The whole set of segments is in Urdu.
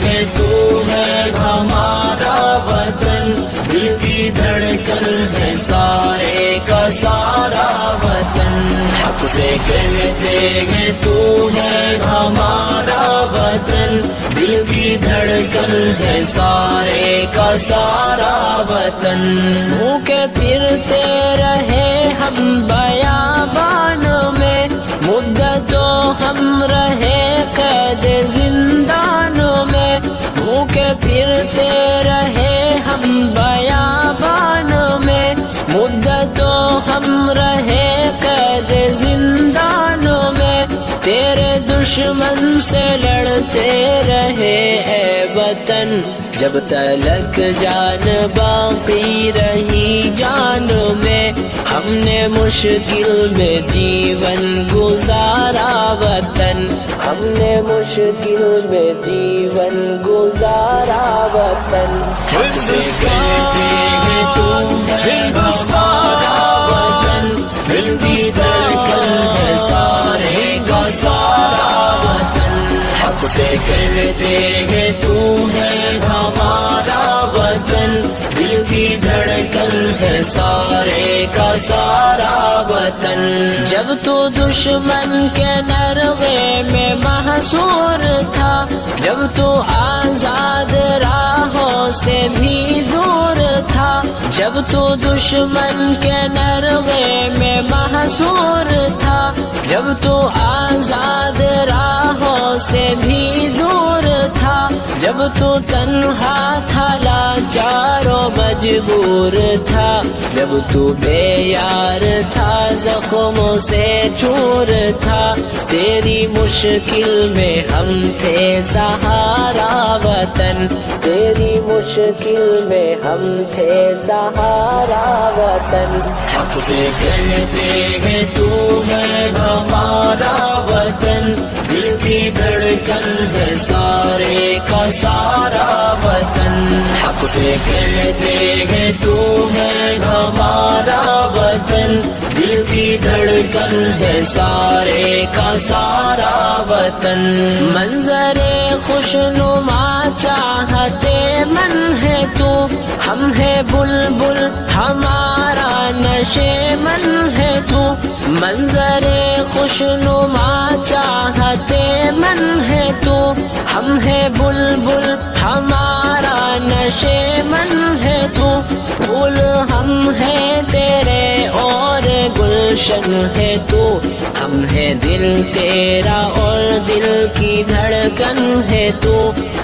ہیں تو ہے ہمارا وطن، دل کی دھڑکن ہے سارے کا سارا وطن، حق سے کہتے ہیں تو ہے ہمارا وطن، دل کی دھڑکن ہے سارے کا سارا وطن، بھوکے پھرتے رہے ہم بیابانوں میں، مدتوں ہم رہے قید زندانوں میں، بھوکے پھرتے رہے ہم بیابانوں میں، مدتوں ہم رہے قید زندانوں میں، تیرے دشمن سے لڑتے رہے اے وطن، جب تلک جان باقی رہی جانوں میں، ہم نے مشکل میں جیون گزارا وطن، ہم نے مشکل میں جیون گزارا وطن، حق سے کہتے ہیں تو ہے ہمارا وطن، دل کی دھڑکن ہے سارے کا سارا وطن، حق سے کہتے ہیں تو ہے ہمارا وطن، دل کی دھڑکن ہے سارے کا سارا وطن، جب تو دشمن کے نروے میں محصور تھا، جب تو آزاد راہوں سے بھی دور تھا، جب تو دشمن کے نروے میں محصور تھا، جب تو آزاد راہوں سے بھی دور تھا، جب تو تنہا تھا لاچار و مجبور تھا، جب تو بے یار تھا زخموں سے چور تھا، تیری مشکل میں ہم تھے سہارا وطن، تیری مشکل میں ہم تھے سہارا وطن، حق سے کہتے ہیں تو ہے ہمارا وطن، دل کی دھڑکن ہے سارے کا سارا وطن، حق سے کہتے ہیں تو ہے ہمارا وطن، دل کی دھڑکن ہے سارے کا سارا وطن، منظر خوشنما چاہتے من ہے تو، ہم ہے بلبل ہمارا نشے من ہے تو، منظر خوشنما چاہتے من ہے تو، ہم ہے بلبل ہمارا نشے من ہے تو، پھول ہم ہے تیرے اور گلشن ہے تو، ہم ہے دل تیرا اور دل کی دھڑکن ہے تو،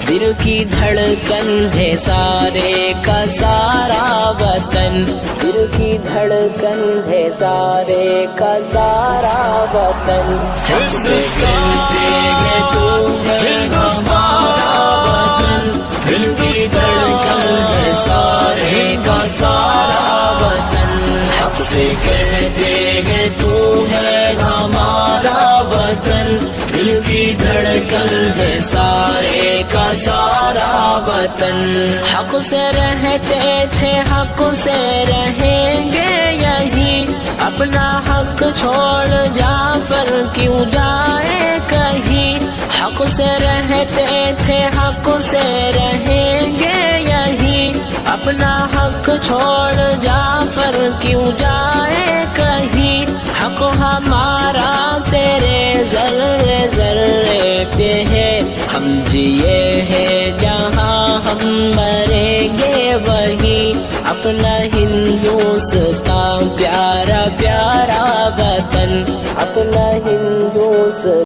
دل کی دھڑکن ہے سارے کا سارا وطن، دل کی دھڑکن ہے سارے کا سارا وطن، حق سے کہتے ہیں تو ہے ہمارا وطن، دل کی دھڑکن ہے سارے کا سارا وطن، حق سے کہتے ہیں تو ہے ہمارا وطن، دل کی دھڑکن ہے سارے کا سارا وطن، حق سے رہتے تھے حق سے رہیں گے یہی، اپنا حق چھوڑ جعفر کیوں جائے کہیں، حق سے رہتے تھے حق سے رہیں گے یہی، اپنا حق چھوڑ جعفر کیوں جائے کہیں، حق ہمارا تیرے ذرے ذرے پہ ہے، ہم جیے ہیں جہاں ہم مریں گے وہی، اپنا ہندوستان پیارا پیارا وطن، اپنا ہندوستان